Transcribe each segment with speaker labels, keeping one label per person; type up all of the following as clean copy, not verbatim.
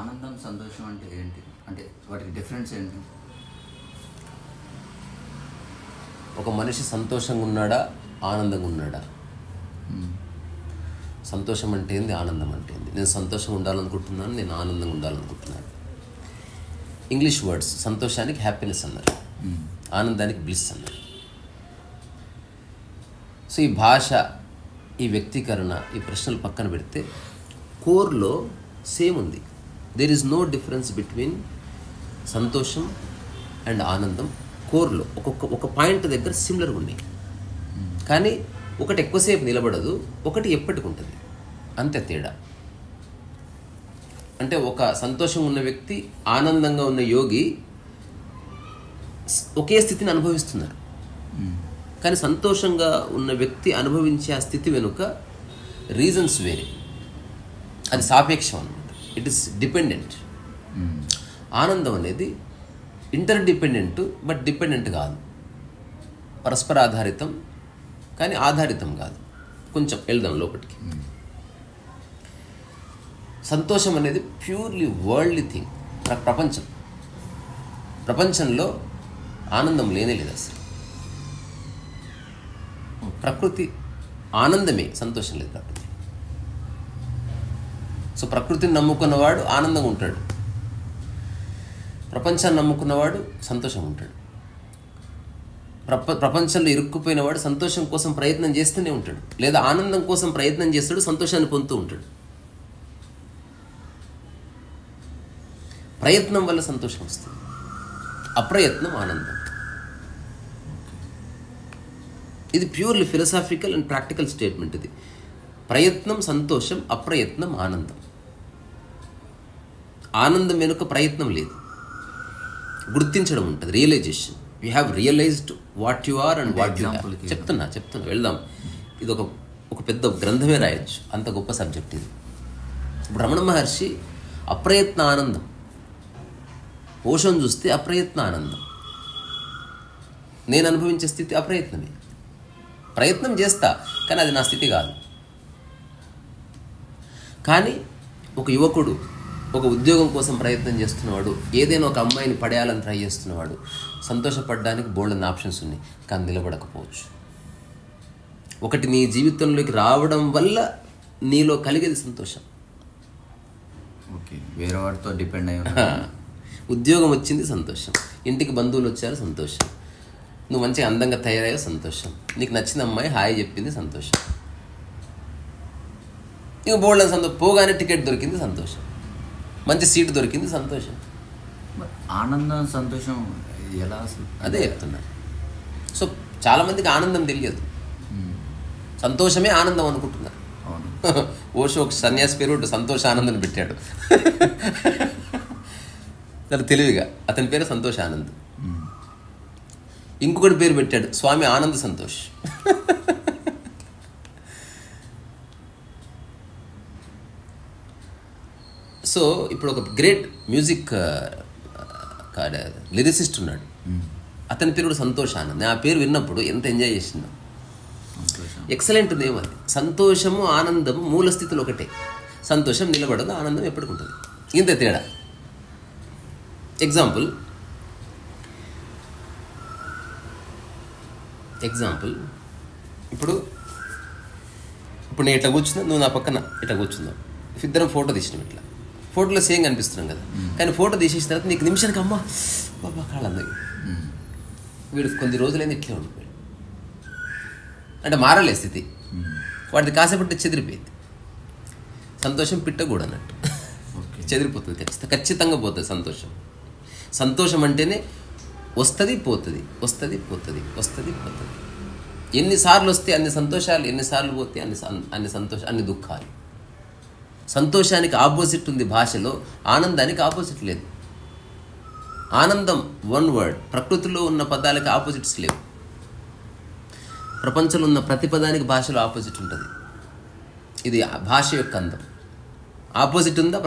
Speaker 1: ఆనందం సంతోషం అంటే ఏంటి, అంటే వాటికి డిఫరెన్స్ ఏంటి?
Speaker 2: ఒక మనిషి సంతోషంగా ఉన్నాడా ఆనందంగా ఉన్నాడా? సంతోషం అంటే ఏంది, ఆనందం అంటే ఏంది? నేను సంతోషంగా ఉండాలనుకుంటున్నాను, నేను ఆనందంగా ఉండాలనుకుంటున్నాను. ఇంగ్లీష్ వర్డ్స్, సంతోషానికి హ్యాపీనెస్ అన్నారు, ఆనందానికి బ్లిస్ అన్నారు. సో ఈ భాష, ఈ వ్యక్తీకరణ, ఈ ప్రశ్నలు పక్కన పెడితే కోర్లో సేమ్ ఉంది. There is no difference between సంతోషం అండ్ ఆనందం. కోర్లో ఒక పాయింట్ దగ్గర సిమిలర్గా ఉన్నాయి, కానీ ఒకటి ఎక్కువసేపు నిలబడదు, ఒకటి ఎప్పటికి ఉంటుంది, అంతే తేడా. అంటే ఒక సంతోషంగా ఉన్న వ్యక్తి, ఆనందంగా ఉన్న యోగి ఒకే స్థితిని అనుభవిస్తున్నారు. కానీ సంతోషంగా ఉన్న వ్యక్తి అనుభవించే ఆ స్థితి వెనుక రీజన్స్ వేరే, అది సాపేక్షం అన్నమాట. It is dependent. ఆనందం అనేది ఇంటర్ డిపెండెంట్, బట్ డిపెండెంట్ కాదు. పరస్పర ఆధారితం, కానీ ఆధారితం కాదు. కొంచెం వెళ్దాం లోపలికి. సంతోషం అనేది ప్యూర్లీ వరల్డ్లీ థింగ్. ప్రపంచంలో ఆనందం లేనే లేదు అసలు. ప్రకృతి ఆనందమే, సంతోషం లేదు ప్రకృతి. సో ప్రకృతిని నమ్ముకున్నవాడు ఆనందంగా ఉంటాడు, ప్రపంచాన్ని నమ్ముకున్నవాడు సంతోషంగా ఉంటాడు. ప్రపంచంలో ఇరుక్కుపోయినవాడు సంతోషం కోసం ప్రయత్నం చేస్తూనే ఉంటాడు, లేదా ఆనందం కోసం ప్రయత్నం చేస్తాడు, సంతోషాన్ని పొందుతూ ఉంటాడు. ప్రయత్నం వల్ల సంతోషం వస్తుంది, అప్రయత్నం ఆనందం. ఇది purely philosophical and practical statement. ఇది ప్రయత్నం సంతోషం, అప్రయత్నం ఆనందం. ఆనందం వెనుక ప్రయత్నం లేదు, గుర్తించడం ఉంటుంది, realisation. You have realised what you are and what you have. చెప్తున్నా వెళ్దాం. ఇది ఒక పెద్ద గ్రంథమే రాయొచ్చు, అంత గొప్ప సబ్జెక్ట్ ఇది. ఇప్పుడు రమణ మహర్షి అప్రయత్న ఆనందం, ఓషోని చూస్తే అప్రయత్న ఆనందం. నేను అనుభవించే స్థితి అప్రయత్నమే. ప్రయత్నం చేస్తా, కానీ అది నా స్థితి కాదు. కానీ ఒక యువకుడు ఒక ఉద్యోగం కోసం ప్రయత్నం చేస్తున్నవాడు, ఏదైనా ఒక అమ్మాయిని పడేయాలని ట్రై చేస్తున్నవాడు, సంతోషపడడానికి బోల్డెన్ ఆప్షన్స్ ఉన్నాయి, కానీ నిలబడకపోవచ్చు. ఒకటి నీ జీవితంలోకి రావడం వల్ల నీలో కలిగేది సంతోషం.
Speaker 1: ఓకే, వేరే వాడితో డిపెండ్ అయ్యి
Speaker 2: ఉద్యోగం వచ్చింది సంతోషం, ఇంటికి బంధువులు వచ్చారు సంతోషం, నువ్వు మంచిగా అందంగా తయారయ్యావు సంతోషం, నీకు నచ్చిన అమ్మాయి హాయ్ చెప్పింది సంతోషం, ఇంక బోల్డెన్ సంతోషం. పోగానే టికెట్ దొరికింది సంతోషం, మంచి సీటు దొరికింది సంతోషం.
Speaker 1: ఆనందం సంతోషం ఎలా అసలు?
Speaker 2: అదే చెప్తున్నా. సో చాలామందికి ఆనందం తెలియదు, సంతోషమే ఆనందం అనుకుంటున్నారు. ఓషో ఒక సన్యాసి పేరు సంతోష ఆనందం పెట్టాడు, చాలా తెలివిగా. అతని పేరు సంతోష ఆనంద్. ఇంకొకటి పేరు పెట్టాడు స్వామి ఆనంద్ సంతోష్. సో ఇప్పుడు ఒక గ్రేట్ మ్యూజిక్ లిరిసిస్ట్ ఉన్నాడు, అతని పేరు కూడా సంతోష్ ఆనంద్. ఆ పేరు విన్నప్పుడు ఎంత ఎంజాయ్ చేసిందో. ఎక్సలెంట్ నేమ్ అది. సంతోషము ఆనందము మూల స్థితిలో ఒకటే. సంతోషం నిలబడదు, ఆనందం ఎప్పటికుంటుంది, ఇంత తేడా. ఎగ్జాంపుల్ ఇప్పుడు నేను ఇట్లా కూర్చున్నా, నువ్వు నా పక్కన ఇట్లా కూర్చున్నావు, ఇద్దరం ఫోటో తీసినాం. ఇట్లా ఫోటోలో సేమ్ కనిపిస్తున్నాం కదా, కానీ ఫోటో తీసేసిన తర్వాత నీకు నిమిషానికి అమ్మ బాబా కాళ్ళందరి వీడు కొన్ని రోజులైంది ఇట్లే ఉండిపోయాడు అంటే మారలే స్థితి, వాడిది కాసేపట్టి చెదిరిపోయింది. సంతోషం పిట్టకూడదు అన్నట్టు, చెదిరిపోతుంది, ఖచ్చితంగా పోతుంది సంతోషం. సంతోషం అంటేనే వస్తుంది పోతుంది, వస్తుంది పోతుంది, వస్తుంది పోతుంది. ఎన్నిసార్లు వస్తే అన్ని సంతోషాలు, ఎన్నిసార్లు పోతే అన్ని దుఃఖాలు. సంతోషానికి ఆపోజిట్ ఉంది భాషలో, ఆనందానికి ఆపోజిట్ లేదు. ఆనందం వన్ వర్డ్, ప్రకృతిలో ఉన్న పదాలకి ఆపోజిట్స్ లేవు. ప్రపంచంలో ఉన్న ప్రతి పదానికి భాషలో ఆపోజిట్ ఉంటుంది. ఇది భాష యొక్క అందం. ఆపోజిట్ ఉందా?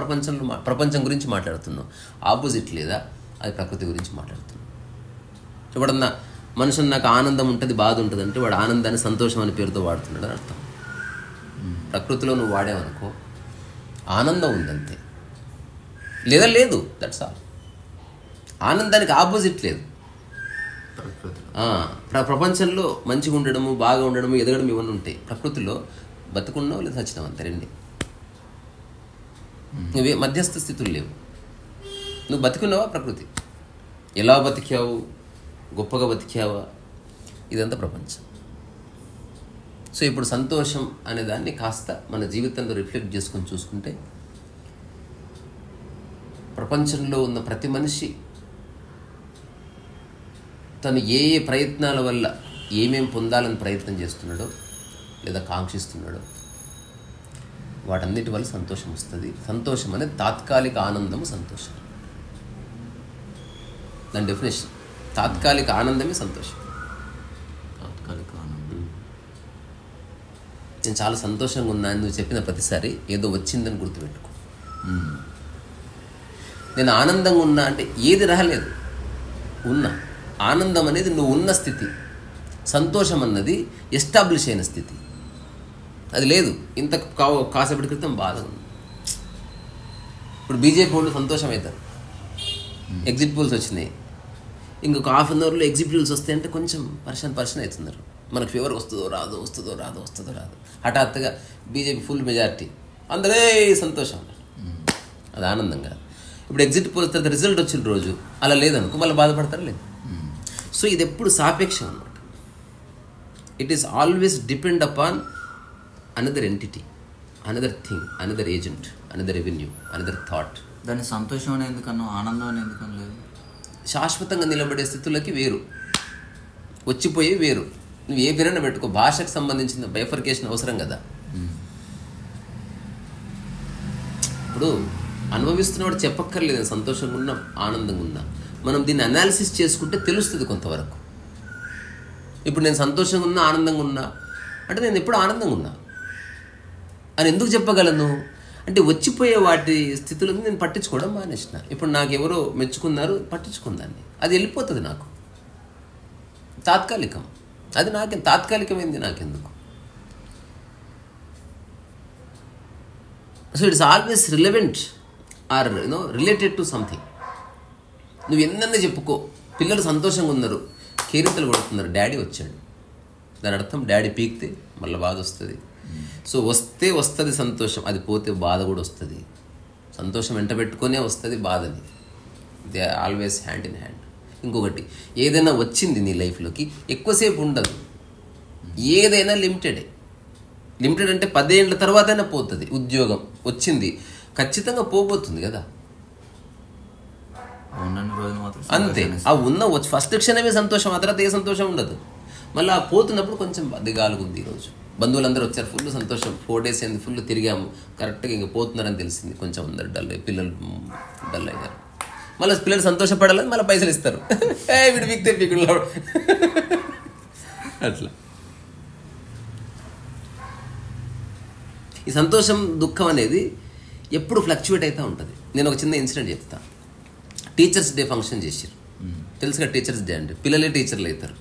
Speaker 2: ప్రపంచం గురించి మాట్లాడుతున్నాం. ఆపోజిట్ లేదా? అది ప్రకృతి గురించి మాట్లాడుతున్నాం. ఎప్పుడన్నా మనుషులు నాకు ఆనందం ఉంటుంది బాధ ఉంటుంది అంటే వాడు ఆనందాన్ని సంతోషం అనే పేరుతో వాడుతున్నాడు అని అర్థం. ప్రకృతిలో నువ్వు వాడేవనుకో ఆనందం ఉందంతే, లేదా లేదు, దట్స్ ఆల్. ఆనందానికి ఆపోజిట్ లేదు. ప్రపంచంలో మంచిగా ఉండడము, బాగా ఉండడము, ఎదగడం ఇవన్నీ ఉంటాయి. ప్రకృతిలో బతుకున్నావు లేదా చచ్చినావు అంతే, రెండే. నువ్వే మధ్యస్థ స్థితులు లేవు. నువ్వు బతుకున్నావా ప్రకృతి, ఎలా బతికావు, గొప్పగా బతికావా, ఇదంతా ప్రపంచం. సో ఇప్పుడు సంతోషం అనే దాన్ని కాస్త మన జీవితంలో రిఫ్లెక్ట్ చేసుకొని చూసుకుంటే ప్రపంచంలో ఉన్న ప్రతి మనిషి తను ఏ ఏ ప్రయత్నాల వల్ల ఏమేం పొందాలని ప్రయత్నం చేస్తున్నాడో లేదా కాంక్షిస్తున్నాడో వాటన్నిటి వల్ల సంతోషం వస్తుంది. సంతోషం అనేది తాత్కాలిక ఆనందము సంతోషం. దాని డెఫినేషన్ తాత్కాలిక ఆనందమే సంతోషం.
Speaker 1: తాత్కాలిక ఆనందం.
Speaker 2: నేను చాలా సంతోషంగా ఉన్నాను నువ్వు చెప్పిన ప్రతిసారి ఏదో వచ్చిందని గుర్తుపెట్టుకో. నేను ఆనందంగా ఉన్నా అంటే ఏది రాలేదు, ఉన్నా. ఆనందం అనేది నువ్వు ఉన్న స్థితి, సంతోషం అన్నది ఎస్టాబ్లిష్ అయిన స్థితి. అది లేదు. ఇంత కాసేపటి క్రితం బాధ ఉంది. ఇప్పుడు బీజేపీ వాళ్ళు సంతోషం అవుతారు, ఎగ్జిట్ పోల్స్ వచ్చినాయి, ఇంకొక హాఫ్ అన్ అవర్లో ఎగ్జిట్ పోల్స్ వస్తాయి అంటే కొంచెం పర్సన్ అవుతున్నారు. మనకు ఫీవర్ వస్తుందో రాదో హఠాత్తుగా బీజేపీ ఫుల్ మెజారిటీ, అందరే సంతోషం, అది ఆనందం కాదు. ఇప్పుడు ఎగ్జిట్ పోల్స్ తర్వాత రిజల్ట్ వచ్చిన రోజు అలా లేదనుకో మళ్ళీ బాధపడతారా లేదు. సో ఇది ఎప్పుడు సాపేక్షం అన్నమాట. It is always depend upon another entity, another thing, another agent, another revenue, another thought.
Speaker 1: దాన్ని సంతోషం అని ఎందుకన్నా, ఆనందం అని ఎందుకని లేదు?
Speaker 2: శాశ్వతంగా నిలబడే స్థితులకి వేరు, వచ్చిపోయే వేరు. నువ్వు ఏ పేరైనా పెట్టుకో, భాషకు సంబంధించిన బైఫర్కేషన్ అవసరం కదా. ఇప్పుడు అనుభవిస్తున్నవాడు చెప్పక్కర్లేదు సంతోషంగా ఉన్నా ఆనందంగా ఉన్నా. మనం దీన్ని అనాలిసిస్ చేసుకుంటే తెలుస్తుంది కొంతవరకు. ఇప్పుడు నేను సంతోషంగా ఉన్నా ఆనందంగా ఉన్నా అంటే నేను ఎప్పుడు ఆనందంగా ఉన్నా అని ఎందుకు చెప్పగలను అంటే వచ్చిపోయే వాటి స్థితులను నేను పట్టించుకోవడం మానేసిన. ఇప్పుడు నాకు ఎవరో మెచ్చుకున్నారు, పట్టించుకుందాన్ని, అది వెళ్ళిపోతుంది నాకు, తాత్కాలికం. అది తాత్కాలికమైంది నాకెందుకు. So it's always relevant or related to something. నువ్వు ఎన్నన్నా చెప్పుకో, పిల్లలు సంతోషంగా ఉన్నారు, కేరింతలు కొడుతున్నారు, డాడీ వచ్చాడు, దాని అర్థం డాడీ పీకితే మళ్ళీ బాధ వస్తుంది. సో వస్తే వస్తుంది సంతోషం, అది పోతే బాధ కూడా వస్తుంది. సంతోషం వెంట పెట్టుకునే వస్తుంది బాధని, they are always hand in hand. ఇంకొకటి, ఏదైనా వచ్చింది నీ లైఫ్లోకి ఎక్కువసేపు ఉండదు, ఏదైనా లిమిటెడ్ అంటే 10 ఏళ్ళ తర్వాతైనా పోతుంది. ఉద్యోగం వచ్చింది ఖచ్చితంగా పోబోతుంది కదా, అంతే. ఆ ఉన్న ఫస్ట్ క్షణమే సంతోషం, ఆ తర్వాత ఏ సంతోషం ఉండదు. మళ్ళీ ఆ పోతున్నప్పుడు కొంచెం దిగాలుగుంది. ఈరోజు బంధువులందరూ వచ్చారు, ఫుల్ సంతోషం, 4 days అయింది, ఫుల్ తిరిగాము, కరెక్ట్గా ఇంక పోతున్నారని తెలిసింది. కొంచెం అందరు పిల్లలు డల్ అయ్యారు. మళ్ళీ పిల్లలు సంతోషపడాలని మళ్ళీ పైసలు ఇస్తారు, వీడు పీక్తే పీకుడు అట్లా. ఈ సంతోషం దుఃఖం అనేది ఎప్పుడు ఫ్లక్చువేట్ అవుతూ ఉంటుంది. నేను ఒక చిన్న ఇన్సిడెంట్ చెప్తా. టీచర్స్ డే ఫంక్షన్ చేశారు, తెలుసుగా టీచర్స్ డే అంటే పిల్లలే టీచర్లు అవుతారు,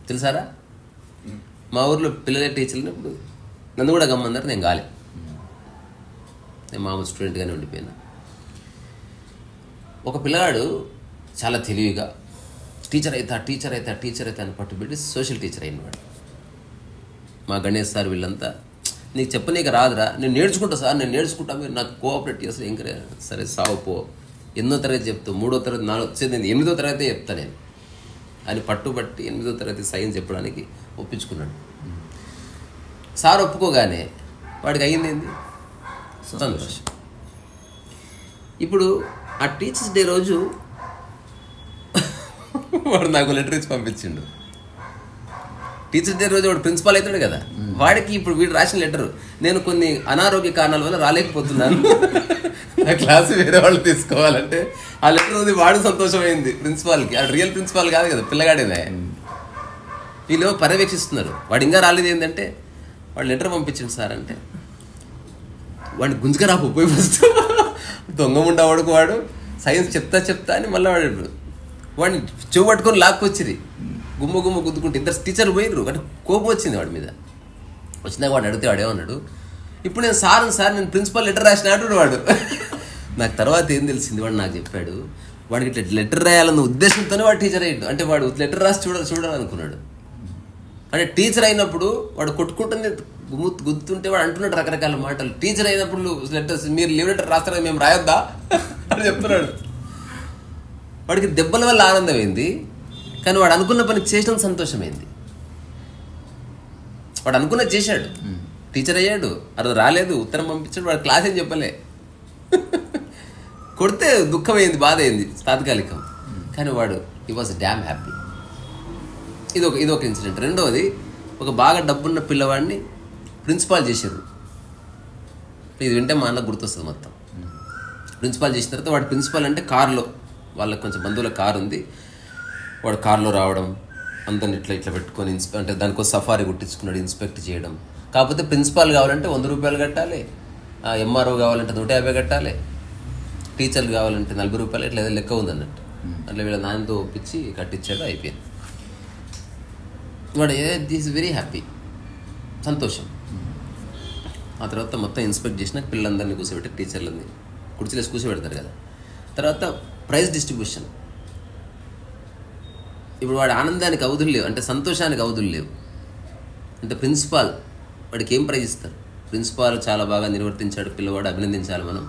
Speaker 2: తెలుసారా? మా ఊర్లో పిల్లలే టీచర్లు. ఇప్పుడు నన్ను కూడా గమ్మన్నారు, నేను గాలి, నేను మామూలు స్టూడెంట్గానే ఉండిపోయినా. ఒక పిల్లగాడు చాలా తెలివిగా టీచర్ అవుతా అని పట్టుబెట్టి సోషల్ టీచర్ అయినవాడు. మా గణేష్ సార్ వీళ్ళంతా, నీకు చెప్పనీక రాదురా, నేను నేర్చుకుంటా సార్, నేను నేర్చుకుంటా, మీరు నాకు కోఆపరేట్ చేస్తారు. ఇంకా సరే సావు పో, 8వ తరగతి చెప్తావు, 3వ తరగతి 4వ వచ్చేది, నేను 8వ తరగతి చెప్తా నేను అని పట్టుబట్టి 8వ తరగతి సైన్స్ చెప్పడానికి ఒప్పించుకున్నాడు. సార్ ఒప్పుకోగానే వాడికి అయ్యింది ఏంది? సంతోషం. ఇప్పుడు ఆ టీచర్స్ డే రోజు వాడు నాకు లెటర్ ఇచ్చి పంపించిండు. టీచర్స్ డే రోజు వాడు ప్రిన్సిపాల్ అవుతాడు కదా, వాడికి ఇప్పుడు వీడు రాసిన లెటరు, నేను కొన్ని అనారోగ్య కారణాల వల్ల రాలేకపోతున్నాను, నా క్లాసు వేరే వాళ్ళు తీసుకోవాలంటే ఆ లెటర్ ఉంది. వాడు సంతోషమైంది ప్రిన్సిపాల్కి, అది రియల్ ప్రిన్సిపాల్ కాదు కదా, పిల్లగాడేదే. వీళ్ళు పర్యవేక్షిస్తున్నారు, వాడు ఇంకా రాలేదు. ఏంటంటే వాడు లెటర్ పంపించింది సార్ అంటే, వాడిని గుంజుగా రాపు పోయి ఫస్ట్ దొంగ ఉండవాడుకు వాడు సైన్స్ చెప్తా అని మళ్ళీ వాడిని చెవు పట్టుకొని లాక్కొచ్చిరి. గుమ్మ గుద్దుకుంటే ఇద్దరు టీచర్లు పోయినరు. అంటే కోపం వచ్చింది వాడి మీద. వచ్చినాక వాడు అడిగితే వాడేమన్నాడు, ఇప్పుడు నేను సార్ నేను ప్రిన్సిపల్ లెటర్ రాసిన అంటున్నాడు వాడు. నాకు తర్వాత ఏం తెలిసింది, వాడు నాకు చెప్పాడు, వాడికి ఇట్లా లెటర్ రాయాలన్న ఉద్దేశంతోనే వాడు టీచర్ అయ్యాడు. అంటే వాడు లెటర్ రాసి చూడాలనుకున్నాడు. అంటే టీచర్ అయినప్పుడు వాడు కొట్టుకుంటుంది గుర్తుంటే వాడు అంటున్నాడు రకరకాల మాటలు. టీచర్ అయినప్పుడు లెటర్స్ మీరు లీవ్ లెటర్ రాస్తారా, మేము రాయొద్దా అని చెప్తున్నాడు. వాడికి దెబ్బల వల్ల ఆనందమైంది, కానీ వాడు అనుకున్న పని చేసిన సంతోషమైంది. వాడు అనుకున్నది చేశాడు, టీచర్ అయ్యాడు. అది రాలేదు, ఉత్తరం పంపించాడు, వాడు క్లాస్ ఏం చెప్పలే. కొడితే దుఃఖమైంది, బాధ అయింది తాత్కాలికం, కానీ వాడు ఈ వాజ్ డ్యామ్ హ్యాపీ. ఇదొక ఇన్సిడెంట్. రెండవది, ఒక బాగా డబ్బున్న పిల్లవాడిని ప్రిన్సిపాల్ చేశారు. ఇది వింటే మా అన్న గుర్తొస్తుంది మొత్తం. ప్రిన్సిపాల్ చేసిన తర్వాత వాడు ప్రిన్సిపాల్ అంటే కారులో, వాళ్ళకి కొంచెం బంధువుల కారు ఉంది, వాడు కారులో రావడం, అందరిని ఇట్లా పెట్టుకొని అంటే దానికోసం సఫారీ కుట్టించుకున్నాడు, ఇన్స్పెక్ట్ చేయడం. కాకపోతే ప్రిన్సిపాల్ కావాలంటే 100 రూపాయలు కట్టాలి, ఎంఆర్ఓ కావాలంటే 150 కట్టాలి, టీచర్లు కావాలంటే 40 రూపాయలు, ఇట్లా ఏదో లెక్క ఉందన్నట్టు. అట్లా వీళ్ళ నాన్నతో ఒప్పించి కట్టించాడు, అయిపోయింది. వాడు దిస్ వెరీ హ్యాపీ, సంతోషం. ఆ తర్వాత మొత్తం ఇన్స్పెక్ట్ చేసిన పిల్లలందరినీ కూర్చోబెట్టి, టీచర్లందరినీ కుర్చీలేసి కూర్చోబెడతారు కదా. తర్వాత ప్రైజ్ డిస్ట్రిబ్యూషన్. ఇప్పుడు వాడి ఆనందానికి అవధులు లేవు, అంటే సంతోషానికి అవధులు లేవు. అంటే ప్రిన్సిపాల్ వాడికి ఏం ప్రైజ్ ఇస్తారు? ప్రిన్సిపాల్ చాలా బాగా నిర్వర్తించాడు, పిల్లవాడు అభినందించాలి మనం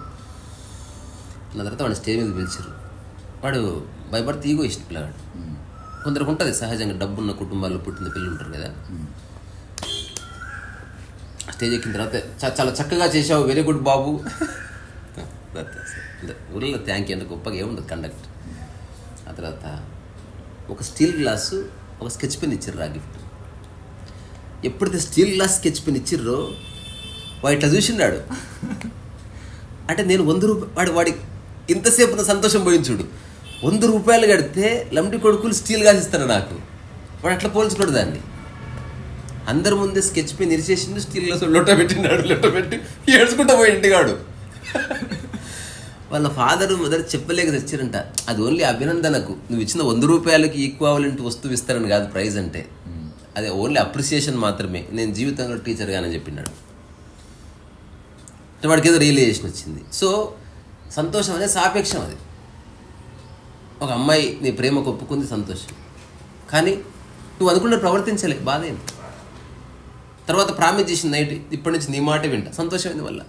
Speaker 2: అన్న తర్వాత వాడు స్టేజ్ మీద పిలిచారు. వాడు భయపడితే ఈగో ఇష్టం పిల్లవాడు. కొందరికి ఉంటుంది సహజంగా, డబ్బున్న కుటుంబాల్లో పుట్టిన పిల్లలు ఉంటారు కదా. స్టేజ్ ఎక్కిన తర్వాత చాలా చక్కగా చేసావు, వెరీ గుడ్ బాబు. ఊళ్ళో థ్యాంక్ యూ అంటే గొప్పగా ఏముండదు కండక్ట్. ఆ తర్వాత ఒక స్టీల్ గ్లాసు, ఒక స్కెచ్ పెన్ ఇచ్చిర్రు ఆ గిఫ్ట్. ఎప్పుడైతే స్టీల్ గ్లాస్ స్కెచ్ పెన్ ఇచ్చిర్రో వాడు ఇట్లా చూసిన్నాడు. అంటే నేను 100 రూపాయలు, వాడి ఇంతసేపు నా సంతోషం పోయించుడు. 100 రూపాయలు కడితే లంబడి కొడుకులు స్టీల్ గ్లాస్ ఇస్తారు నాకు. వాడు అట్లా పోల్చుకోడు దాన్ని. అందరి ముందే స్కెచ్ పెన్ ఇరిచేసిండు, స్టీల్ గ్లాస్ లొట్ట పెట్టి ఏడ్చుకుంటా పోయి ఇంటిగాడు. వాళ్ళ ఫాదరు మదర్ చెప్పలేక తెచ్చారంట, అది ఓన్లీ అభినందనకు, నువ్వు ఇచ్చిన 100 రూపాయలకి ఈక్వాలెంట్ వస్తువు ఇస్తారని కాదు ప్రైజ్ అంటే, అదే ఓన్లీ అప్రిసియేషన్ మాత్రమే, నేను జీవితంలో టీచర్గానే చెప్పినాడు. వాడికి ఏదో రియలైజేషన్ వచ్చింది. సో సంతోషం అనేది సాపేక్షం. అది ఒక అమ్మాయి నీ ప్రేమకు ఒప్పుకుంది, సంతోషం. కానీ నువ్వు అనుకున్న ప్రవర్తించలే, బాధ అయింది. తర్వాత ప్రామిస్ చేసింది నైట్, ఇప్పటి నుంచి నీ మాట వింటా, సంతోషమైంది వల్ల.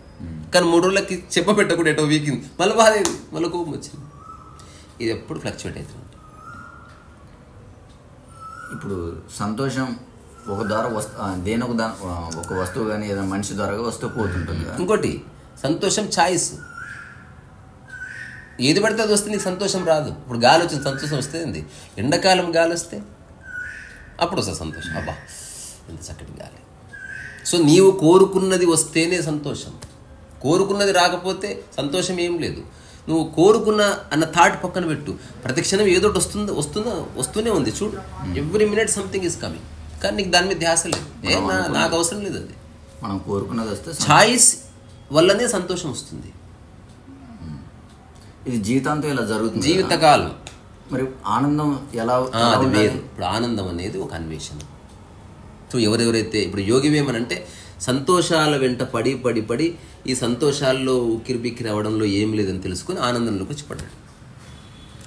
Speaker 2: కానీ 3 రోజులకి చెప్పబెట్టకుండా ఎటో వీకింది, మళ్ళీ బాధ అయింది, మళ్ళీ కోపం వచ్చింది. ఇది ఎప్పుడు ఫ్లక్చువేట్ అవుతుంది.
Speaker 1: ఇప్పుడు సంతోషం ఒక ద్వారా ఒక వస్తువు కానీ ఏదైనా మనిషి ద్వారా వస్తూ పోతుంటుంది.
Speaker 2: ఇంకోటి సంతోషం ఛాయిస్. ఏది పడితే అది వస్తే నీకు సంతోషం రాదు. ఇప్పుడు గాలి వచ్చిన సంతోషం వస్తుంది, ఎండాకాలం గాలి వస్తే అప్పుడు వస్తుంది సంతోషం. అబ్బా ఎంత చక్కటి గాలి. సో నీవు కోరుకున్నది వస్తేనే సంతోషం, కోరుకున్నది రాకపోతే సంతోషం ఏం లేదు. నువ్వు కోరుకున్న అన్న థాట్ పక్కన పెట్టు, ప్రతిక్షణం ఏదో వస్తూనే ఉంది చూడు. Every minute something is coming, కానీ నీకు దాని మీద ధ్యాస లేదు. నాకు అవసరం లేదు. అది
Speaker 1: మనం కోరుకున్నది వస్తే
Speaker 2: ఛాయిస్ వల్లనే సంతోషం వస్తుంది.
Speaker 1: ఇది జీవితాంతం ఇలా జరుగుతుంది,
Speaker 2: జీవితకాలం.
Speaker 1: మరి ఆనందం ఎలా?
Speaker 2: అది వేరు. ఇప్పుడు ఆనందం అనేది ఒక అన్వేషణ. సో ఎవరెవరైతే ఇప్పుడు యోగివేమనంటే సంతోషాల వెంట పడి ఈ సంతోషాల్లో ఉక్కిరిబిక్కిరి అవ్వడంలో ఏం లేదని తెలుసుకుని ఆనందంలోకి వచ్చి పడ్డాడు.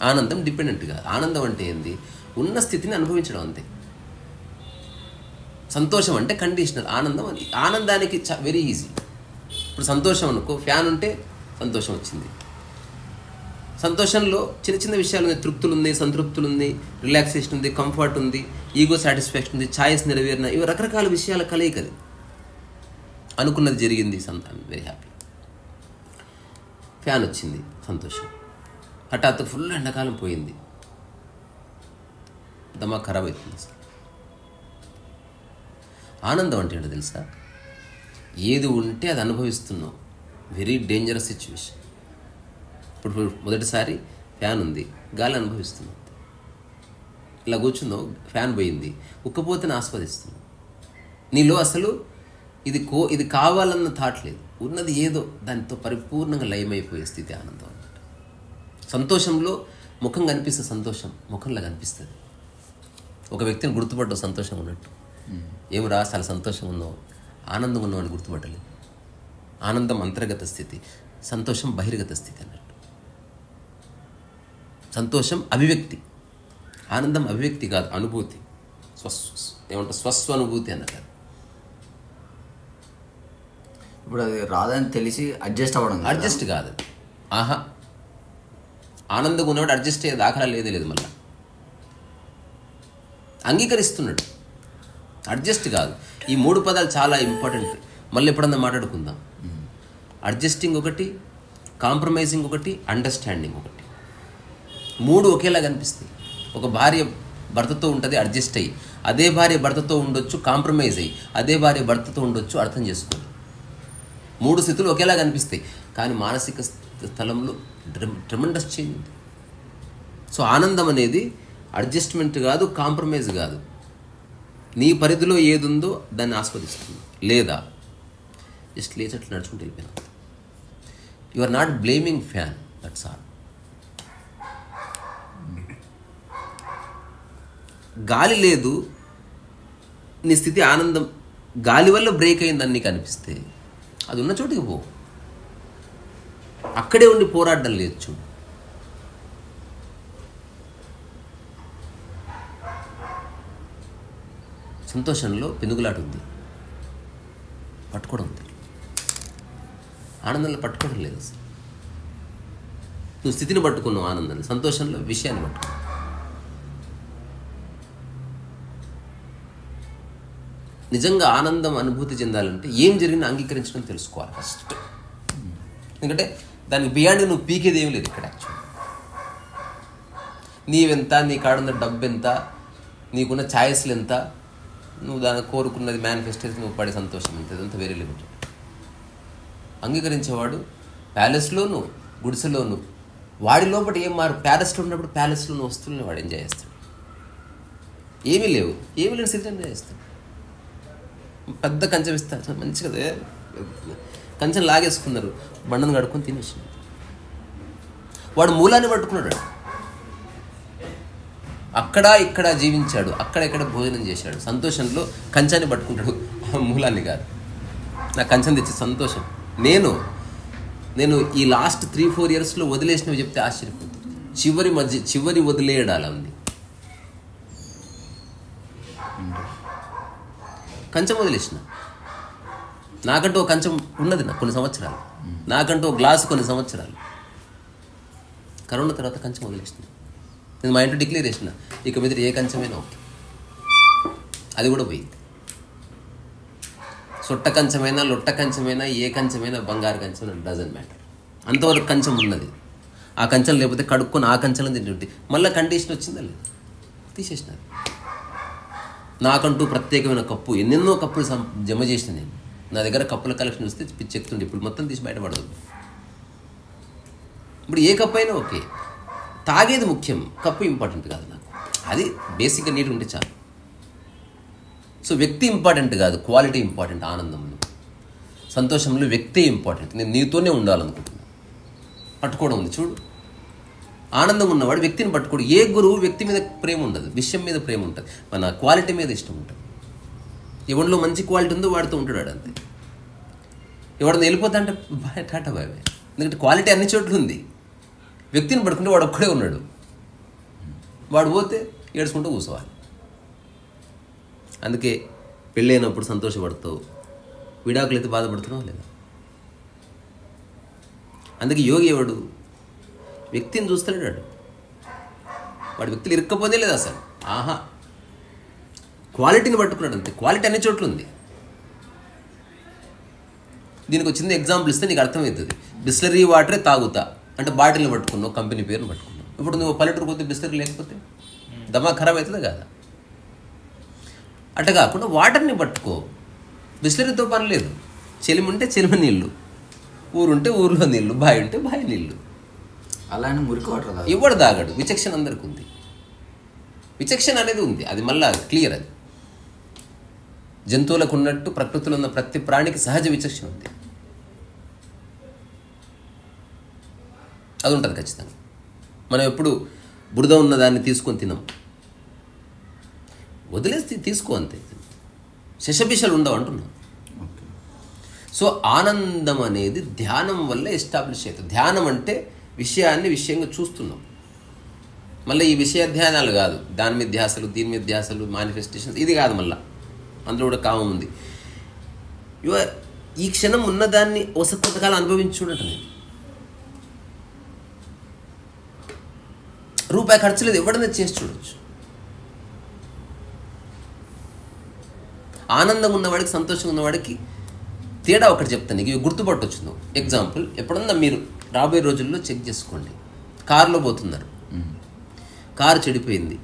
Speaker 2: ఆనందం డిపెండెంట్ కాదు. ఆనందం అంటే ఏంది? ఉన్న స్థితిని అనుభవించడం అంతే. సంతోషం అంటే కండిషనల్. ఆనందానికి వెరీ ఈజీ. ఇప్పుడు సంతోషం అనుకో, ఫ్యాన్ ఉంటే సంతోషం వచ్చింది. సంతోషంలో చిన్న చిన్న విషయాలు ఉన్నాయి, తృప్తులు ఉన్నాయి, సంతృప్తులు ఉన్నాయి, రిలాక్సేషన్ ఉంది, కంఫర్ట్ ఉంది, ఈగో సాటిస్ఫాక్షన్ ఉంది, ఛాయిస్ నెరవేరిన, ఇవి రకరకాల విషయాల కలయికది. అనుకున్నది జరిగింది, వెరీ హ్యాపీ. ఫ్యాన్ వచ్చింది, సంతోషం. హఠాత్తు ఫుల్ ఎండాకాలం పోయింది, దమాక్ ఖరాబ్ అవుతుంది. అసలు ఆనందం అంటే ఏంటో తెలుసా? ఏది ఉంటే అది అనుభవిస్తున్నావు. Very dangerous situation. ఇప్పుడు మొదటిసారి ఫ్యాన్ ఉంది, గాలి అనుభవిస్తున్నావు. ఇలా కూర్చున్నావు, ఫ్యాన్ పోయింది, ఉక్కపోతేనే ఆస్వాదిస్తున్నావు. నీలో అసలు ఇది కావాలన్న థాట్ లేదు. ఉన్నది ఏదో దానితో పరిపూర్ణంగా లయమైపోయే స్థితి ఆనందం అన్నమాట. సంతోషంలో ముఖం కనిపిస్తే సంతోషం ముఖంలో కనిపిస్తుంది. ఒక వ్యక్తిని గుర్తుపడ్డావు సంతోషంగా ఉన్నట్టు. ఏమిరా చాలా సంతోషంగా ఉన్నావు, ఆనందంగా ఉన్నావు అని గుర్తుపట్టలేదు. ఆనందం అంతర్గత స్థితి, సంతోషం బహిర్గత స్థితి అన్నట్టు. సంతోషం అభివ్యక్తి, ఆనందం అభివ్యక్తి కాదు, అనుభూతి. ఏమంటారు, స్వస్వానుభూతి అన్నారు.
Speaker 1: ఇప్పుడు అది రాదని తెలిసి అడ్జస్ట్ అవ్వడం,
Speaker 2: అడ్జస్ట్ కాదు. ఆహా, ఆనందంగా ఉన్నవాడు అడ్జస్ట్ అయ్యే దాఖలా లేదే లేదు. మళ్ళీ అంగీకరిస్తున్నాడు, అడ్జస్ట్ కాదు. ఈ 3 పదాలు చాలా ఇంపార్టెంట్. మళ్ళీ ఎప్పుడన్నా మాట్లాడుకుందాం. అడ్జస్టింగ్ ఒకటి, కాంప్రమైజింగ్ ఒకటి, అండర్స్టాండింగ్ ఒకటి. 3 ఒకేలా కనిపిస్తాయి. ఒక భార్య భర్తతో ఉంటుంది అడ్జస్ట్ అయ్యి, అదే భార్య భర్తతో ఉండొచ్చు కాంప్రమైజ్ అయ్యి, అదే భార్య భర్తతో ఉండొచ్చు అర్థం చేసుకొని. 3 స్థితులు ఒకేలా కనిపిస్తాయి, కానీ మానసిక స్థలంలో ట్రెమెండస్ చేంజ్ ఉంది. సో ఆనందం అనేది అడ్జస్ట్మెంట్ కాదు, కాంప్రమైజ్ కాదు. నీ పరిధిలో ఏది ఉందో దాన్ని ఆస్వాదిస్తుంది. లేదా జస్ట్ లేచి అట్లా నడుచుకుంటూ వెళ్ళిపోయినా. You are not blaming fan, that's all. గాలి లేదు, నీ స్థితి ఆనందం, గాలి వల్ల బ్రేక్ అయిందని నీకు అనిపిస్తే అది ఉన్న చోటికి పో. అక్కడే ఉండి పోరాడడం లేదు. చూడు, సంతోషంలో పెనుగులాట ఉంది, పట్టుకోవడం ఉంది. ఆనందంలో పట్టుకోవడం లేదు అసలు. నువ్వు స్థితిని పట్టుకున్నావు, ఆనందాన్ని. సంతోషంలో విషయాన్ని పట్టుకున్నావు. నిజంగా ఆనందం అనుభూతి చెందాలంటే ఏం జరిగినా అంగీకరించడం తెలుసుకోవాలి ఫస్ట్. ఎందుకంటే దానికి బియాండ్ నువ్వు పీకేది ఏమి లేదు ఇక్కడ. యాక్చువల్ నీవెంత, నీ కాడున్న డబ్బు ఎంత, నీకున్న ఛాయిస్లు ఎంత, నువ్వు దాన్ని కోరుకున్నది మేనిఫెస్టేషన్, నువ్వు పడే సంతోషం ఎంత, ఇదంతా వేరే లిమిట్. అంగీకరించేవాడు ప్యాలెస్లోను గుడిసెలోను వాడి లోపల ఏం మారు. ప్యాలెస్లో ఉన్నప్పుడు ప్యాలెస్లోని వస్తువులను వాడు ఎంజాయ్ చేస్తాడు. ఏమీ లేవు, ఏమీ లేని స్థితి ఎంజాయ్ చేస్తాడు. పెద్ద కంచెం ఇస్తారు మంచిగా, కంచెం లాగేసుకున్నారు, బండను కడుక్కొని తినేసినాడు. వాడు మూలాన్ని పట్టుకున్నాడు. అక్కడ ఇక్కడ జీవించాడు, అక్కడ ఇక్కడ భోజనం చేశాడు. సంతోషంలో కంచాన్ని పట్టుకుంటాడు, మూలాన్ని కాదు. నా కంచం తెచ్చి సంతోషం. నేను ఈ లాస్ట్ 3-4 ఇయర్స్లో వదిలేసినవి చెప్తే ఆశ్చర్యపోతుంది. చివరి వదిలేయడాల ఉంది. కంచం వదిలేసిన. నాకంటూ ఒక కంచం ఉన్నది నాకు కొన్ని సంవత్సరాలు, నాకంటూ ఒక గ్లాసు కొన్ని సంవత్సరాలు. కరోనా తర్వాత కంచం వదిలేసిన. నేను మా ఇంట్లో డిక్లేర్ చేసిన, ఇక మీద ఏ కంచమైనా ఓకే. అది కూడా పోయింది. సొట్ట కంచమైనా, లొట్ట కంచమైనా, ఏ కంచమైనా, బంగారు కంచం, డజన్ మ్యాటర్. అంతవరకు కంచం ఉన్నది. ఆ కంచం లేకపోతే కడుక్కొని ఆ కంచంలో తింటుంటే మళ్ళీ కండిషన్ వచ్చిందా లేదు, తీసేసినారు. నాకంటూ ప్రత్యేకమైన కప్పు, ఎన్నెన్నో కప్పులు జమ చేసిన నేను. నా దగ్గర కప్పుల కలెక్షన్ వస్తే పిచ్చెక్కుతుండే. ఇప్పుడు మొత్తం తీసి బయటపడదు. ఇప్పుడు ఏ కప్పు అయినా ఓకే, తాగేది ముఖ్యం, కప్పు ఇంపార్టెంట్ కాదు నాకు. అది బేసిక్గా నీట్గా ఉంటే చాలు. సో వ్యక్తి ఇంపార్టెంట్ కాదు, క్వాలిటీ ఇంపార్టెంట్. ఆనందంలో, సంతోషంలో వ్యక్తే ఇంపార్టెంట్. నేను నీతోనే ఉండాలనుకుంటున్నాను. పట్టుకోవడం ఉంది చూడు. ఆనందంగా ఉన్నవాడు వ్యక్తిని పట్టుకోడు. ఏ గురువు వ్యక్తి మీద ప్రేమ ఉండదు, విషయం మీద ప్రేమ ఉంటుంది, మన క్వాలిటీ మీద ఇష్టం ఉంటుంది. ఎవరిలో మంచి క్వాలిటీ ఉందో వాడితో ఉంటాడు అంతే. ఎవరిని వెళ్ళిపోతా అంటే బాయ్ టాటా బాయ్. ఎందుకంటే క్వాలిటీ అన్ని చోట్ల ఉంది. వ్యక్తిని పట్టుకుంటే వాడు ఒక్కడే ఉన్నాడు, వాడు పోతే ఏడ్చుకుంటూ కూర్చోవాలి. అందుకే పెళ్ళైనప్పుడు సంతోషపడతావు, విడాకులు అయితే బాధపడుతున్నావు లేదా. అందుకే యోగి ఎవడు వ్యక్తిని చూస్తున్నాడు, వాడు వ్యక్తులు ఇరుక్కపోతే లేదు అసలు. ఆహా, క్వాలిటీని పట్టుకున్నాడు అంతే. క్వాలిటీ అన్ని చోట్ల ఉంది. దీనికి ఒక చిన్న ఎగ్జాంపుల్ ఇస్తే నీకు అర్థమవుతుంది. బిస్లరీ వాటరే తాగుతా అంటే బాటిల్ని పట్టుకున్నావు, కంపెనీ పేరుని పట్టుకున్నావు. ఇప్పుడు నువ్వు పల్లెటూరు పోతే బిస్లరీ లేకపోతే దమా ఖరాబ్ అవుతుందా కాదా? అట్ట కాకుండా వాటర్ని పట్టుకో. బిస్లరీతో పని లేదు. చెలిమి ఉంటే చెలిమి నీళ్ళు, ఊరుంటే ఊరిలో నీళ్ళు, బావి ఉంటే బావి నీళ్ళు.
Speaker 1: అలానే మురికి వాటర్
Speaker 2: ఎవడు తాగడు. విచక్షణ అందరికి ఉంది. విచక్షణ అనేది ఉంది, అది మళ్ళా క్లియర్. అది జంతువులకు ఉన్నట్టు ప్రకృతిలో ఉన్న ప్రతి ప్రాణికి సహజ విచక్షణ ఉంది. అది ఉంటుంది ఖచ్చితంగా. మనం ఎప్పుడు బురద ఉన్నదాన్ని తీసుకొని తినం. వదిలేసి తీసుకో అంతే. శశభిషలు ఉండవు అంటున్నాం.
Speaker 1: ఓకే.
Speaker 2: సో ఆనందం అనేది ధ్యానం వల్ల ఎస్టాబ్లిష్ అవుతుంది. ధ్యానం అంటే విషయాన్ని విషయంగా చూస్తున్నాం. మళ్ళీ ఈ విషయ ధ్యానాలు కాదు, దాని మీద ధ్యాసలు, దీని మీద ధ్యాసలు, మేనిఫెస్టేషన్స్, ఇది కాదు. మళ్ళీ అందులో కూడా కామం ఉంది. ఈ క్షణం ఉన్నదాన్ని కొంతకాలం అనుభవించుకుంటాను నేను. రూపాయి ఖర్చు లేదు, ఎవడన్నా చేసి చూడవచ్చు. ఆనందం ఉన్నవాడికి, సంతోషంగా ఉన్నవాడికి తేడా ఒకటి చెప్తాను నీకు, ఇవి గుర్తుపట్టవచ్చు నువ్వు. ఎగ్జాంపుల్, ఎప్పుడన్నా మీరు రాబోయే రోజుల్లో చెక్ చేసుకోండి. కారులో పోతున్నారు, కారు చెడిపోయింది.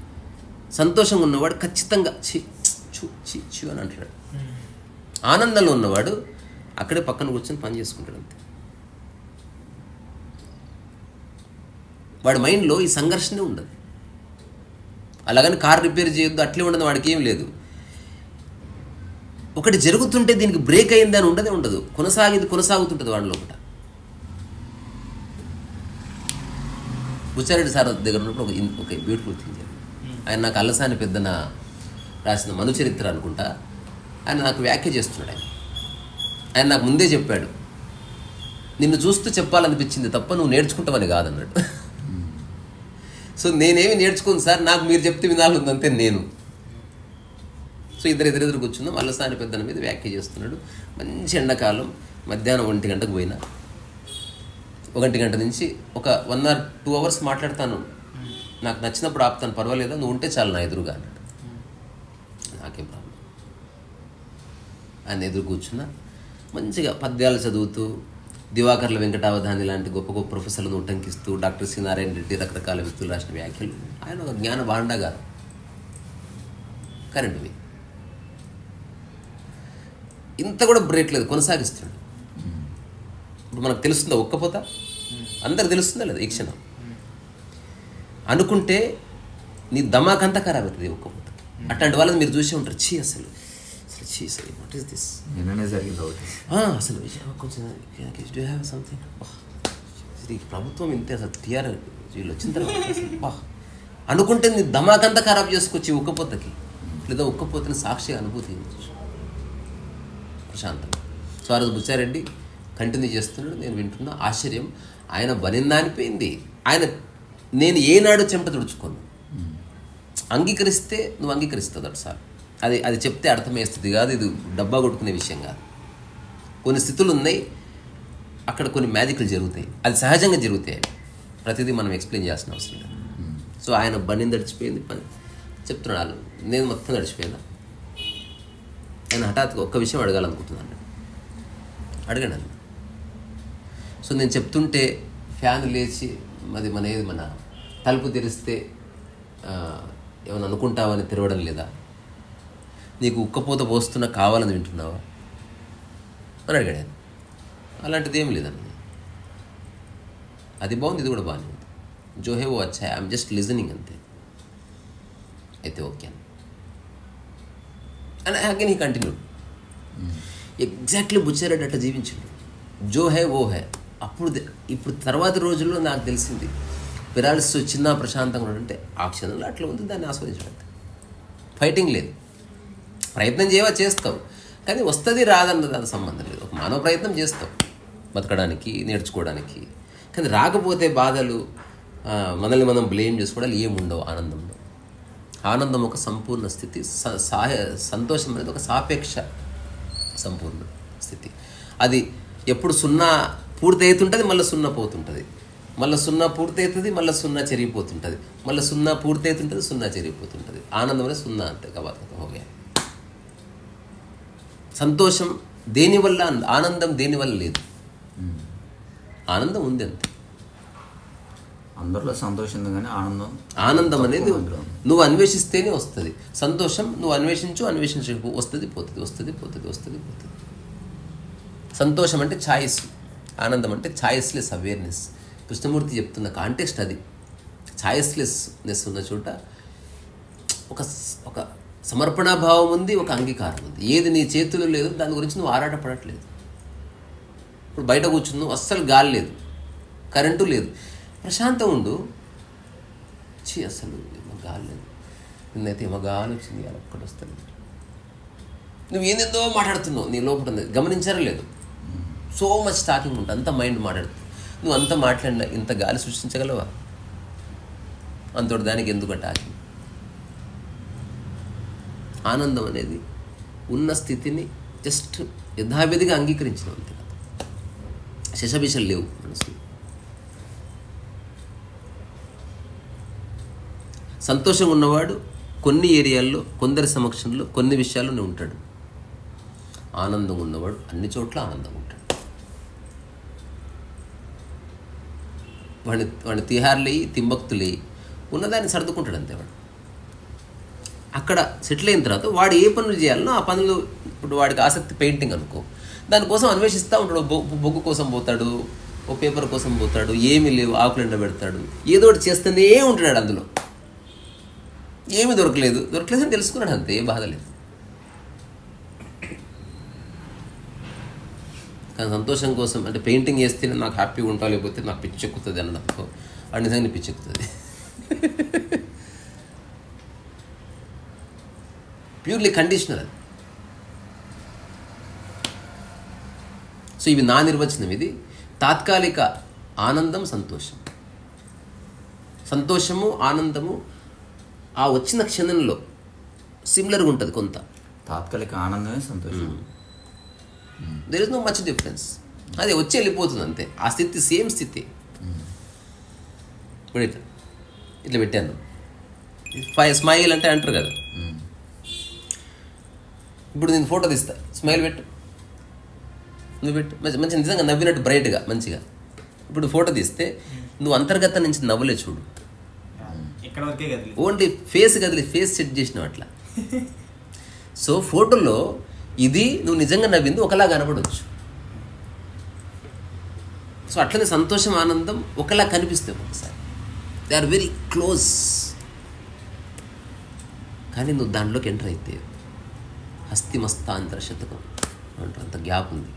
Speaker 2: సంతోషంగా ఉన్నవాడు ఖచ్చితంగా చి చూ చి చూ అని అంటాడు. ఆనందంలో ఉన్నవాడు అక్కడే పక్కన కూర్చొని పని చేసుకుంటాడు అంతే. వాడి మైండ్లో ఈ సంఘర్షణే ఉండదు. అలాగని కారు రిపేర్ చేయొద్దు అట్లే ఉండదు, వాడికి ఏం లేదు. ఒకటి జరుగుతుంటే దీనికి బ్రేక్ అయింది అని ఉండదే ఉండదు, కొనసాగుతుంటుంది వాడి లోపల. బుచ్చారెడ్డి సార్ దగ్గర ఉన్నప్పుడు ఒక బ్యూటిఫుల్ థింగ్ జరిగింది. ఆయన నాకు అల్లసాని పెద్దన రాసిన మనుచరిత్ర అనుకుంటా, ఆయన నాకు వ్యాఖ్య చేస్తున్నాడు. ఆయన నాకు ముందే చెప్పాడు, నిన్ను చూస్తూ చెప్పాలనిపించింది తప్ప నువ్వు నేర్చుకుంటావని కాదన్నాడు. సో నేనేమి నేర్చుకోను సార్, నాకు మీరు చెప్తే వినాలంతే నేను. సో ఇద్దరు కూర్చున్నాం. అల్లసాని పెద్దన మీద వ్యాఖ్య చేస్తున్నాడు. మంచి ఎండాకాలం, మధ్యాహ్నం 1 గంటకు పోయినా, 1 గంట నుంచి ఒక 1 or 2 hours మాట్లాడతాను, నాకు నచ్చినప్పుడు ఆపుతాను, పర్వాలేదా, నువ్వు ఉంటే చాలు నా ఎదురుగా అన్నాడు. నాకేం ప్రాబ్లం. ఆయన ఎదురు కూర్చున్నా, మంచిగా పద్యాలు చదువుతూ, దివాకర్ల వెంకటావధాని లాంటి గొప్ప గొప్ప ప్రొఫెసర్లను ఉటంకిస్తూ, డాక్టర్ సి నారాయణ రెడ్డి రకరకాల వ్యక్తులు రాసిన వ్యాఖ్యలు. ఆయన ఒక జ్ఞాన భాండాగారు. కరెంట్ పోయి ఇంత కూడా బ్రేక్ లేదు, కొనసాగిస్తున్నాడు. ఇప్పుడు మనకు తెలుస్తుందా ఒక్కపోతా? అందరికి తెలుస్తుందా లేదా ఈ క్షణం? అనుకుంటే నీ దమాకంతా ఖరాబ్ అవుతుంది ఒక్కపోతా. అట్లాంటి వాళ్ళని మీరు చూసే ఉంటారు. అసలు వాట్ ఈస్ దిస్ అసలు కొంచెం సంథింగ్ ప్రభుత్వం ఇంతే, అసలు టీఆర్ వీళ్ళు వచ్చిన తర్వాత అనుకుంటే నీ దమాకంతా ఖరాబ్ చేసుకొచ్చి ఉక్కపోతకి, లేదా ఉక్కపోతని సాక్షిగా అనుభూతి ప్రశాంతం. సో ఆ రోజు బుచ్చారెడ్డి కంటిన్యూ చేస్తున్నాడు, నేను వింటున్నా. ఆశ్చర్యం, ఆయన బనిందా అనిపోయింది. నేను ఏనాడు చెమట తుడుచుకోను. అంగీకరిస్తే నువ్వు అంగీకరిస్తావు దట్ సార్. అది చెప్తే అర్థమయ్యే స్థితి కాదు, ఇది డబ్బా కొట్టుకునే విషయం కాదు. కొన్ని స్థితులు ఉన్నాయి, అక్కడ కొన్ని మ్యాజిక్లు జరుగుతాయి, అది సహజంగా జరుగుతాయి. ప్రతిదీ మనం ఎక్స్ప్లెయిన్ చేయాల్సిన అవసరం లేదు. సో ఆయన బండిని తడిచిపోయింది, పని చెప్తున్నాడు. నేను మొత్తం తడిచిపోయినా. ఆయన హఠాత్తుగా ఒక్క విషయం అడగాలనుకుంటున్నాను. అడగండి. సో నేను చెప్తుంటే ఫ్యాన్ లేచి మన తలుపు తెరిస్తే ఏమైనా అనుకుంటావని తెరవడం లేదా? నీకు ఉక్కపోత పోస్తున్నా కావాలని వింటున్నావా అని అడిగాడు. అలాంటిది ఏం లేదండి. అది బాగుంది, ఇది కూడా బాగానే ఉంది. జో హే ఓ అచ్చా, ఐఎమ్ జస్ట్ లిజనింగ్ అంతే. అయితే ఓకే అని again he continued. Exactly Bucha Reddy అట్లా జీవించాడు. జో హే ఓ హే. ఇప్పుడు తర్వాత రోజుల్లో నాకు తెలిసింది, పెరాలిసిస్ వచ్చినా ప్రశాంతంగా ఉంటే ఆ క్షణంలో అట్లా ఉంది, దాన్ని ఆస్వాదించడం. ఫైటింగ్ లేదు. ప్రయత్నం చేస్తావు, కానీ వస్తుంది రాదన్న దాని సంబంధం లేదు. ఒక మానవ ప్రయత్నం చేస్తావు బతకడానికి, నేర్చుకోవడానికి. కానీ రాకపోతే బాధలు, మనల్ని మనం బ్లేమ్ చేసుకోవడాలు ఏముండవు ఆనందంలో. ఆనందం ఒక సంపూర్ణ స్థితి, సంతోషం అనేది ఒక సాపేక్ష సంపూర్ణ స్థితి. అది ఎప్పుడు 0 పూర్తి అవుతుంటుంది, మళ్ళీ 0 పోతుంటుంది, మళ్ళీ 0 పూర్తి అవుతుంది, మళ్ళీ 0 చెరిగిపోతుంటుంది, మళ్ళీ 0 పూర్తి అవుతుంటుంది, 0 చెరిగిపోతుంటుంది. ఆనందం అనేది 0 అంతే కబాత్ హోగా. సంతోషం దేనివల్ల, ఆనందం దేనివల్ల లేదు. ఆనందం ఉంది అంతే.
Speaker 1: అందరిలో సంతోషం ఉంది, కానీ
Speaker 2: ఆనందం అనేది నువ్వు అన్వేషిస్తేనే వస్తుంది. సంతోషం నువ్వు అన్వేషించకు, వస్తుంది పోతుంది. సంతోషం అంటే ఛాయిస్, ఆనందం అంటే ఛాయిస్లెస్ అవేర్నెస్. కృష్ణమూర్తి చెప్తున్న కాంటెక్స్ట్ అది. ఛాయిస్లెస్నెస్ ఉన్న చోట ఒక సమర్పణాభావం ఉంది, ఒక అంగీకారం ఉంది. ఏది నీ చేతుల్లో లేదు దాని గురించి నువ్వు ఆరాటపడట్లేదు. ఇప్పుడు బయట కూర్చున్నావు, అస్సలు గాలి లేదు, కరెంటు లేదు, ప్రశాంతం ఉండు. అసలు గాలి లేదు, నిన్నైతే ఏమగా ఆలోచింది అలా ఒక్కటి వస్తుంది. నువ్వు ఏందేందో మాట్లాడుతున్నావు, నీ లోపల ఉంది, గమనించారా లేదు? సో మచ్ టాకింగ్ ఉంటుంది, అంత మైండ్ మాట్లాడుతుంది. నువ్వు అంత మాట్లాడినా ఇంత గాలి సృష్టించగలవా? అంతటి దానికి ఎందుకు టాకింగ్? ఆనందం అనేది ఉన్న స్థితిని జస్ట్ యథావిధిగా అంగీకరించిన అంతే కదా. శశభిషలు లేవు మనసు. సంతోషంగా ఉన్నవాడు కొన్ని ఏరియాల్లో, కొందరి సమక్షంలో, కొన్ని విషయాల్లోనే ఉంటాడు. ఆనందంగా ఉన్నవాడు అన్ని చోట్ల ఆనందంగా ఉంటాడు. వాడిని తిహార్లే తింబక్తులే ఉన్నదాన్ని సర్దుకుంటాడు అంతే. వాడు అక్కడ సెటిల్ అయిన తర్వాత వాడు ఏ పనులు చేయాలనో ఆ పనులు, ఇప్పుడు వాడికి ఆసక్తి పెయింటింగ్ అనుకో, దానికోసం అన్వేషిస్తూ ఉంటాడు. బొగ్గు కోసం పోతాడు, ఓ పేపర్ కోసం పోతాడు, ఏమీ లేవు ఆకులు ఎండబెడతాడు, ఏదో ఒకటి చేస్తూనే ఉంటాడు. అందులో ఏమీ దొరకలేదని తెలుసుకున్నాడు అంతే, ఏ బాధ లేదు. కానీ సంతోషం కోసం అంటే పెయింటింగ్ చేస్తేనే నాకు హ్యాపీగా ఉంటా, లేకపోతే నాకు పిచ్చెక్కుతుంది అన్నదనుకో, అది నిజంగా పిచ్చెక్కుతుంది. ప్యూర్లీ కండిషనల్ అది. సో ఇవి నా నిర్వచనం. ఇది తాత్కాలిక ఆనందం, సంతోషం. సంతోషము, ఆనందము ఆ వచ్చిన క్షణంలో సిమిలర్గా ఉంటుంది కొంత.
Speaker 1: తాత్కాలిక ఆనందమే సంతోషం.
Speaker 2: There is no much difference. అది వచ్చి వెళ్ళిపోతుంది అంతే. ఆ స్థితి సేమ్ స్థితి. ఇప్పుడు ఇట్లా పెట్టాను, స్మైల్ అంటే అంటారు కదా. ఇప్పుడు నేను ఫోటో తీస్తా, స్మైల్ పెట్టు, నువ్వు పెట్టు, మంచి నిజంగా నవ్వినట్టు బ్రైట్గా మంచిగా. ఇప్పుడు ఫోటో తీస్తే నువ్వు అంతర్గత నుంచి నవ్వలే చూడు, ఓన్లీ ఫేస్ కదిలి ఫేస్ సెట్ చేసినావు అట్లా. సో ఫోటోలో ఇది నువ్వు నిజంగా నవ్వింది ఒకలా కనపడవచ్చు. సో అట్లనే సంతోషం, ఆనందం ఒకలా కనిపిస్తాయి ఒకసారి, దే ఆర్ వెరీ క్లోజ్. కానీ నువ్వు దాంట్లోకి ఎంటర్ అయితే హస్తిమస్తాంతర శతకం అంటారు, అంత గ్యాప్ ఉంది.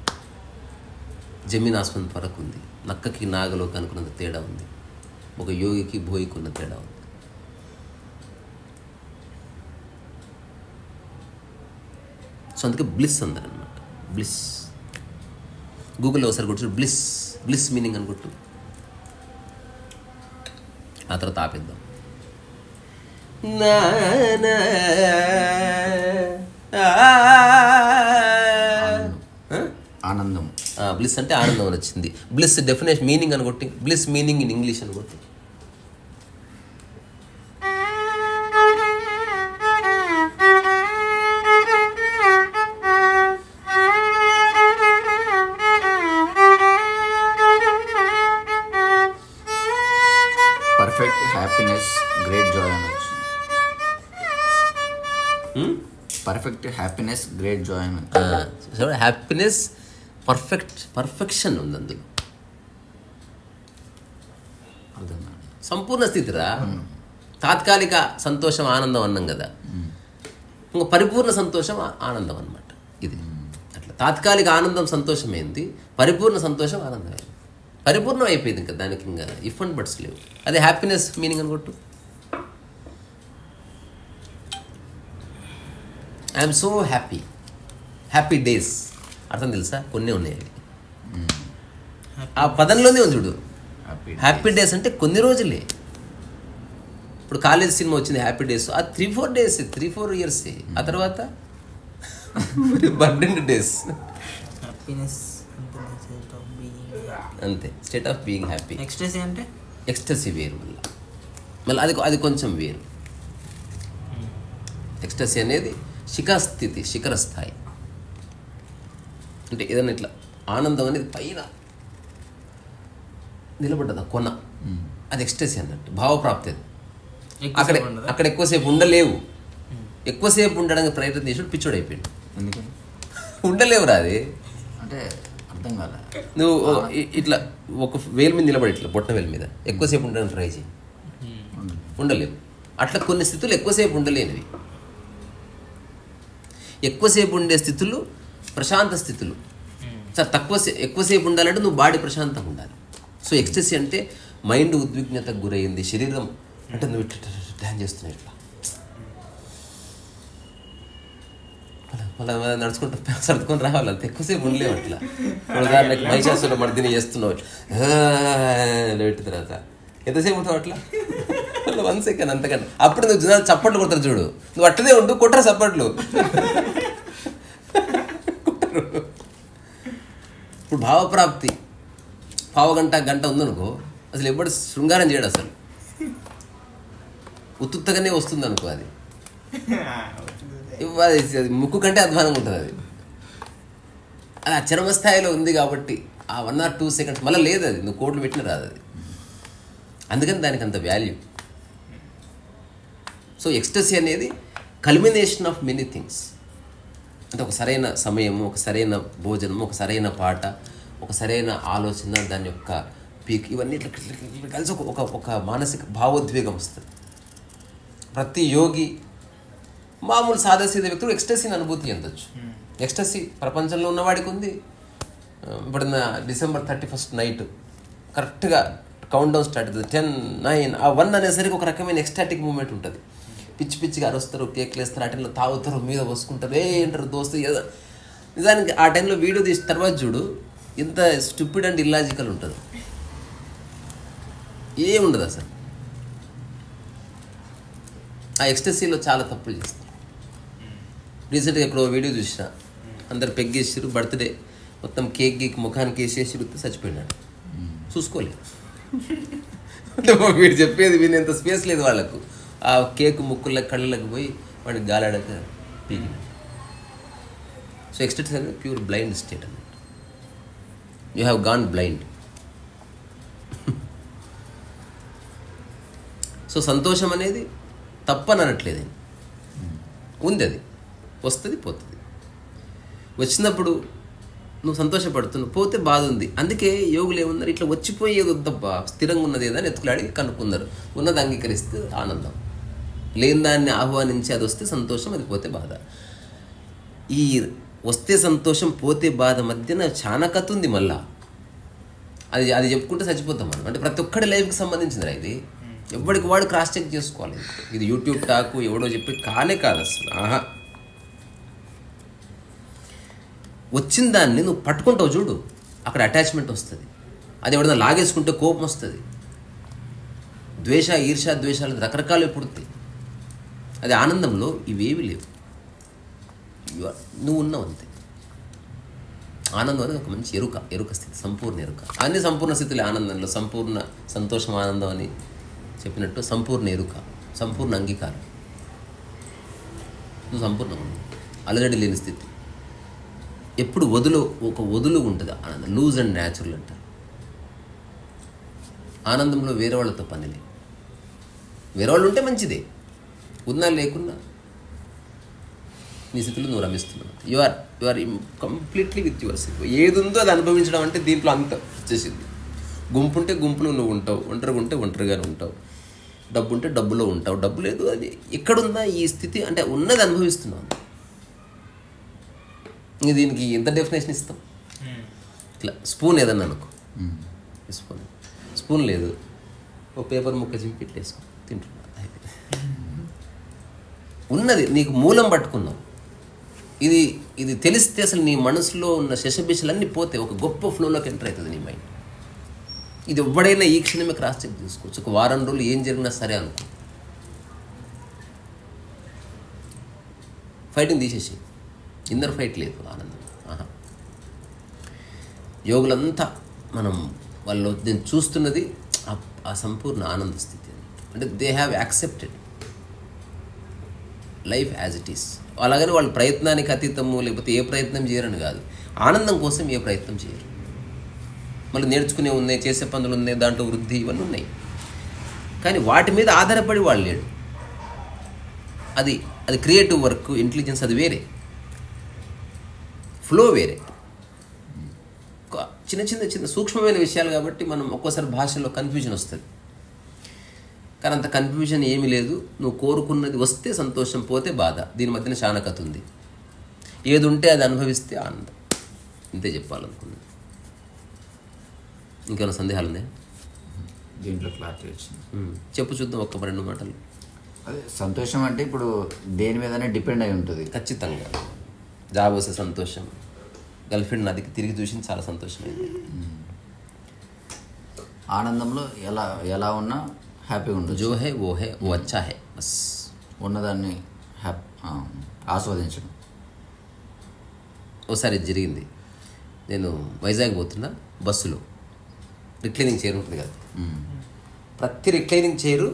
Speaker 2: జమీనాస్పంద వరకు ఉంది. నక్కకి నాగలోకి అనుకున్నంత తేడా ఉంది, ఒక యోగికి భోయికి ఉన్న తేడా ఉంది. సో అందుకే బ్లిస్ అందరు అనమాట. బ్లిస్ గూగుల్లో ఒకసారి కొట్టు, బ్లిస్ మీనింగ్ అని కొట్టు, ఆ తర్వాత ఆపేద్దాం.
Speaker 1: ఆనందం,
Speaker 2: బ్లిస్ అంటే ఆనందం అని వచ్చింది. బ్లిస్ డెఫినేషన్ మీనింగ్ అని కొట్టి, బ్లిస్ మీనింగ్ ఇన్ ఇంగ్లీష్ అని కొట్టి.
Speaker 1: పర్ఫెక్ట్ హ్యాపీనెస్ గ్రేట్ జాయ్ అని వచ్చింది. పర్ఫెక్ట్ హ్యాపీనెస్ గ్రేట్ జాయ్ అని.
Speaker 2: హ్యాపీనెస్ పర్ఫెక్షన్ ఉంది అందులో. సంపూర్ణ స్థితిరా. తాత్కాలిక సంతోషం ఆనందం అన్నాం కదా, ఇంకా పరిపూర్ణ సంతోషం ఆనందం అన్నమాట. ఇది అట్లా తాత్కాలిక ఆనందం సంతోషం ఏంది, పరిపూర్ణ సంతోషం ఆనందం అయింది. పరిపూర్ణం అయిపోయింది ఇంకా, దానికి ఇంకా ఇఫ్ అండ్ బట్స్ లేవు. అదే హ్యాపీనెస్ మీనింగ్ అని కొట్టు. I'm so happy days. అర్థం తెలుసా? కొన్ని ఉన్నాయి అవి, ఆ పదంలోనే ఉంది చూడు. హ్యాపీ డేస్ అంటే కొన్ని రోజులే. ఇప్పుడు కాలేజ్ సినిమా వచ్చింది హ్యాపీ డేస్, ఆ 3-4 డేస్, 3-4 ఇయర్స్. ఆ తర్వాత బర్డెన్ డేస్ అంతే. State of being happy.
Speaker 3: Ecstasy అంటే
Speaker 2: ఎక్స్టసీ వేరు, మళ్ళీ అది కొంచెం వేరు. ఎక్స్టసీ అనేది శిఖరస్థితి, శిఖర స్థాయి. అంటే ఏదైనా ఇట్లా ఆనందం అనేది పైన నిలబడ్డదా కొన, అది ఎక్స్టసీ అన్నట్టు, భావప్రాప్తి. అది అక్కడ ఎక్కువసేపు ఉండలేవు. ఎక్కువసేపు ఉండడానికి ప్రయత్నం చేసి పిచ్చోడు అయిపోయాడు.
Speaker 1: ఎందుకని
Speaker 2: ఉండలేవురా అది.
Speaker 1: అంటే అర్థం కాలే.
Speaker 2: నువ్వు ఇట్లా ఒక వేలు మీద నిలబడి ఇట్లా బొట్ట వేలు మీద ఎక్కువసేపు ఉండడానికి ట్రై చేయి, ఉండలేవు. అట్లా కొన్ని స్థితులు ఎక్కువసేపు ఉండలేనివి. ఎక్కువసేపు ఉండే స్థితులు ప్రశాంత స్థితులు. సార్ ఎక్కువసేపు ఉండాలంటే నువ్వు బాడీ ప్రశాంతంగా ఉండాలి. సో ఎక్స్టసీ అంటే మైండ్ ఉద్విగ్నతకు గురైంది, శరీరం అంటే నువ్వు ఇట్లా డ్యాన్స్ చేస్తున్నావు, ఇట్లా మళ్ళీ నడుచుకుంటూ సర్దుకొని రావాలి, అంత ఎక్కువసేపు ఉండలేము అట్లా. ఉదాహరణకి మహిషాసుర మర్దిని చేస్తున్నావు పెట్టి తర్వాత ఎంతసేపు ఉంటావు అట్లా, 1 సెకండ్ అంతకన్నా. అప్పుడు నువ్వు చప్పట్లు కొడతారు చూడు, నువ్వు అట్లనే ఉండు, కొట్టరా చప్పట్లు. ఇప్పుడు భావప్రాప్తి గంట ఉందనుకో, అసలు ఎప్పుడు శృంగారం చేయడు, అసలు ఉత్తుత్తగానే వస్తుంది అనుకో. అది అది ముక్కు కంటే అధ్వానంగా ఉంటుంది. అది ఆ చరమ స్థాయిలో ఉంది కాబట్టి ఆ 1 or 2 seconds మళ్ళీ లేదు, అది నువ్వు కోట్లు పెట్టిన రాదు అది. అందుకని దానికి అంత వాల్యూ. సో ఎక్స్టసీ అనేది కల్మినేషన్ ఆఫ్ మెనీ థింగ్స్. అంటే ఒక సరైన సమయము, ఒక సరైన భోజనము, ఒక సరైన పాట, ఒక సరైన ఆలోచన, దాని యొక్క పీక్, ఇవన్నీ ఇట్లా కలిసి ఒక మానసిక భావోద్వేగం వస్తుంది. ప్రతి యోగి, మామూలు సాదాసీద వ్యక్తులు ఎక్స్టసీని అనుభూతి చెందొచ్చు. ఎక్స్టసీ ప్రపంచంలో ఉన్నవాడికి ఉంది. ఇప్పుడున్న December 31st నైట్ కరెక్ట్గా కౌంట్ డౌన్ స్టార్ట్ అవుతుంది. 10, 9, ఆ 1 అనేసరికి ఒక రకమైన ఎక్స్టాటిక్ మూమెంట్ ఉంటుంది. పిచ్చి పిచ్చిగా అరుస్తారు, కేక్లు వేస్తారు, ఆ టైంలో తాగుతారు, మీద పోసుకుంటారు, ఏంటారు దోస్తు ఏదో. నిజానికి ఆ టైంలో వీడియో తీసిన తర్వాత చూడు, ఇంత స్టూపిడ్ అండ్ ఇల్లాజికల్ ఉంటుంది, ఏముండదు అసలు. ఆ ఎక్స్టసీలో చాలా తప్పులు చేస్తారు. రీసెంట్గా ఎక్కడో వీడియో చూసిన, అందరు పెగ్గేసారు, బర్త్డే మొత్తం కేక్ గీక్ ముఖానికి వేసేసి చచ్చిపోయినాడు, చూసుకోలేదు. వీడు చెప్పేది వినేంత స్పేస్ లేదు వాళ్ళకు. ఆ కేక్ ముక్కుల కళ్ళకు పోయి వాడికి గాలాడక పీకినాడు. సో ఎక్స్టసీ అనేది ప్యూర్ బ్లైండ్ స్టేట్ అన్నమాట. You have gone blind. So సంతోషం అనేది తప్పని అనట్లేదు, ఉంది, అది వస్తుంది పోతుంది. వచ్చినప్పుడు నువ్వు సంతోషపడుతున్నావు, పోతే బాధ ఉంది. అందుకే యోగులు ఏమన్నారు, ఇట్లా వచ్చిపోయేది వద్దబ్బా, స్థిరంగా ఉన్నది ఏదని ఎత్తుకులాడి కనుక్కున్నారు. ఉన్నది అంగీకరిస్తే ఆనందం, లేని దాన్ని ఆహ్వానించి అది వస్తే సంతోషం, అది పోతే బాధ. ఈ వస్తే సంతోషం పోతే బాధ మధ్యన చాలా కథ ఉంది. మళ్ళా అది చెప్పుకుంటే చచ్చిపోతాం మనం. అంటే ప్రతి ఒక్కడి లైఫ్కి సంబంధించిందిరా ఇది. ఎవరికి వాడు క్రాస్ చెక్ చేసుకోవాలి. ఇది యూట్యూబ్ టాకు ఎవడో చెప్పి కానే కాదు అసలు. ఆహా, వచ్చిన దాన్ని నువ్వు పట్టుకుంటావు చూడు, అక్కడ అటాచ్మెంట్ వస్తుంది. అది ఎవడన్నా లాగేసుకుంటే కోపం వస్తుంది. ద్వేష, ఈర్ష, ద్వేషాలు రకరకాలు పుడతాయి. అది ఆనందంలో ఇవేవి లేవు. నువ్వు ఉన్నావు అంతే. ఆనందం అనేది ఒక మంచి ఎరుక స్థితి, సంపూర్ణ ఎరుక. అన్ని సంపూర్ణ స్థితిలో ఆనందంలో సంపూర్ణ సంతోషం, ఆనందం అని చెప్పినట్టు సంపూర్ణ ఎరుక, సంపూర్ణ అంగీకారం. నువ్వు సంపూర్ణంగా ఉన్నావు, అలజడి లేని స్థితి. ఎప్పుడు ఒక వదులు ఉంటుంది ఆనందం. లూజ్ అండ్ న్యాచురల్ అంటారు. ఆనందంలో వేరే వాళ్ళతో పని లేదు. వేరే వాళ్ళు ఉంటే మంచిదే, ఉన్నా లేకున్నా నీ స్థితిలో నువ్వు రమిస్తున్నావు. You are completely with yourself. ఏది ఉందో అది అనుభవించడం అంటే దీంట్లో అంత వచ్చేసింది. గుంపు ఉంటే గుంపులో నువ్వు ఉంటావు, ఒంటరిగా ఉంటే ఒంటరిగానే ఉంటావు, డబ్బు ఉంటే డబ్బులో ఉంటావు, డబ్బు లేదు అది ఎక్కడుందా ఈ స్థితి అంటే ఉన్నది అనుభవిస్తున్నావు. ఇంక దీనికి ఎంత డెఫినేషన్ ఇస్తాం? ఇట్లా స్పూన్ ఏదన్నా అనుకో, స్పూన్ లేదు, ఓ పేపర్ ముక్క చింపి ఇట్లేసుకో, తింటున్నా. ఉన్నది నీకు మూలం పట్టుకున్నావు. ఇది తెలిస్తే అసలు నీ మనసులో ఉన్న శశబిషలన్నీ పోతే ఒక గొప్ప ఫ్లోలోకి ఎంటర్ అవుతుంది నీ మైండ్. ఇది ఎవ్వడైనా ఈ క్షణమే క్రాస్ చెక్ చేసుకోవచ్చు. ఒక వారం రోజులు ఏం జరిగినా సరే అనుకో, ఫైటింగ్ తీసేసి ఇన్నర్ ఫైట్ లేదు, ఆనందం. యోగులంతా వాళ్ళు నేను చూస్తున్నది ఆ సంపూర్ణ ఆనంద స్థితి. అంటే they have accepted life as it is. అలాగని వాళ్ళు ప్రయత్నానికి అతీతము, లేకపోతే ఏ ప్రయత్నం చేయరని కాదు, ఆనందం కోసం ఏ ప్రయత్నం చేయరు. మళ్ళీ నేర్చుకునే ఉన్నాయి, చేసే పనులు ఉన్నాయి, దాంట్లో వృద్ధి ఇవన్నీ ఉన్నాయి. కానీ వాటి మీద ఆధారపడి వాళ్ళు లేడు. అది క్రియేటివ్ వర్క్, ఇంటెలిజెన్స్ అది వేరే, ఫ్లో వేరే. చిన్న సూక్ష్మమైన విషయాలు కాబట్టి మనం ఒక్కోసారి భాషలో కన్ఫ్యూజన్ వస్తుంది. కానీ అంత కన్ఫ్యూజన్ ఏమీ లేదు. నువ్వు కోరుకున్నది వస్తే సంతోషం, పోతే బాధ. దీని మధ్యన చాలా కథ ఉంది. ఏది ఉంటే అది అనుభవిస్తే ఆనందం. ఇంతే చెప్పాలనుకున్నాను. ఇంకేమైనా సందేహాలు ఉన్నాయా?
Speaker 1: దీంట్లో క్లారిటీ వచ్చింది.
Speaker 2: చెప్పు చూద్దాం, ఒక్క 2 మాటలు.
Speaker 1: అదే సంతోషం అంటే ఇప్పుడు దేని మీదనే డిపెండ్ అయి ఉంటుంది.
Speaker 2: ఖచ్చితంగా జాబ్ వస్తే సంతోషం, గర్ల్ ఫ్రెండ్ నదికి తిరిగి చూసింది చాలా సంతోషమైంది.
Speaker 1: ఆనందంలో ఎలా ఉన్నా హ్యాపీగా ఉండదు.
Speaker 2: జో హే ఓ హే ఓ అచ్చా హే బస్.
Speaker 1: ఉన్నదాన్ని ఆస్వాదించడం.
Speaker 2: ఒకసారి ఇది జరిగింది. నేను వైజాగ్ పోతున్నా, బస్సులో రిక్లైనింగ్ చైర్ ఉంటుంది కదా, ప్రతి రిక్లైనింగ్ చైరు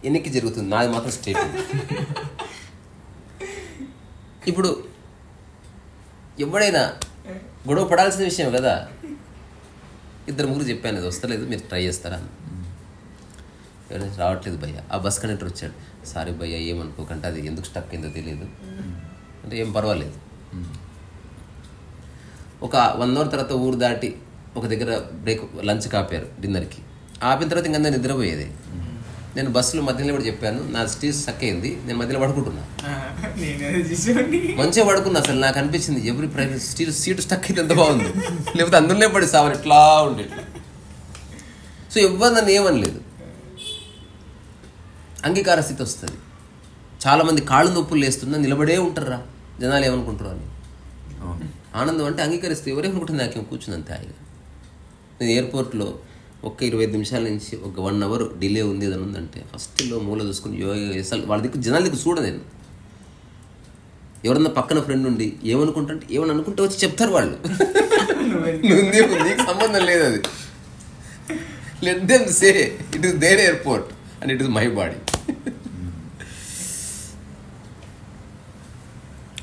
Speaker 2: ఎన్నికి జరుగుతుంది, నాది మాత్రం స్ట్రేట్. ఇప్పుడు ఎవడైనా గొడవ పడాల్సిన విషయం కదా. 2-3 చెప్పాను, అది వస్తలేదు, మీరు ట్రై చేస్తారా అని. ఎవరైనా రావట్లేదు భయ్య. ఆ బస్ కండక్టర్ వచ్చాడు, సారీ భయ్య ఏమనుకోకంటే అది ఎందుకు స్టక్ అయిందో తెలియదు అంటే, ఏం పర్వాలేదు. ఒక 1 అవర్ తర్వాత ఊరు దాటి ఒక దగ్గర లంచ్ కాపారు, డిన్నర్కి ఆపిన తర్వాత ఇంకంతా నిద్రపోయేది. నేను బస్సులో మధ్యలో కూడా చెప్పాను, నా స్టీల్ స్టక్ అయింది, నేను మధ్యలో పడుకుంటున్నా. మంచిగా పడుకున్నా. అసలు నాకు అనిపించింది ఎవరి ప్రైవేట్ సీటు స్టక్ అయితే ఎంత బాగుంది, లేకపోతే అందులోనే పడి సావని ఇట్లా ఉండే. సో ఎవ్వరు నన్ను ఏమనలేదు. అంగీకార స్థితి వస్తుంది. చాలామంది కాళ్ళు నొప్పులు లేస్తున్నా నిలబడే ఉంటారా, జనాలు ఏమనుకుంటారు అని. ఆనందం అంటే అంగీకరిస్తే ఎవరేమనుకుంటుంది, నాకేం కూర్చుంది అంతే హాయిగా. నేను ఎయిర్పోర్ట్లో ఒక్క 25 నిమిషాల నుంచి ఒక 1 అవర్ డిలే ఉంది ఏదైనా ఉందంటే ఫస్ట్లో మూల చూసుకుని అసలు వాళ్ళ దిక్కు జనాల దిక్కు చూడ. నేను ఎవరన్నా పక్కన ఫ్రెండ్ ఉండి ఏమనుకుంటా అంటే ఏమని అనుకుంటే వచ్చి చెప్తారు వాళ్ళు. నీకు సంబంధం లేదు, అది let them say it is their airport and it is my body.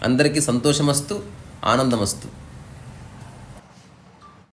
Speaker 2: అందరికీ సంతోషమస్తు, ఆనందమస్తు.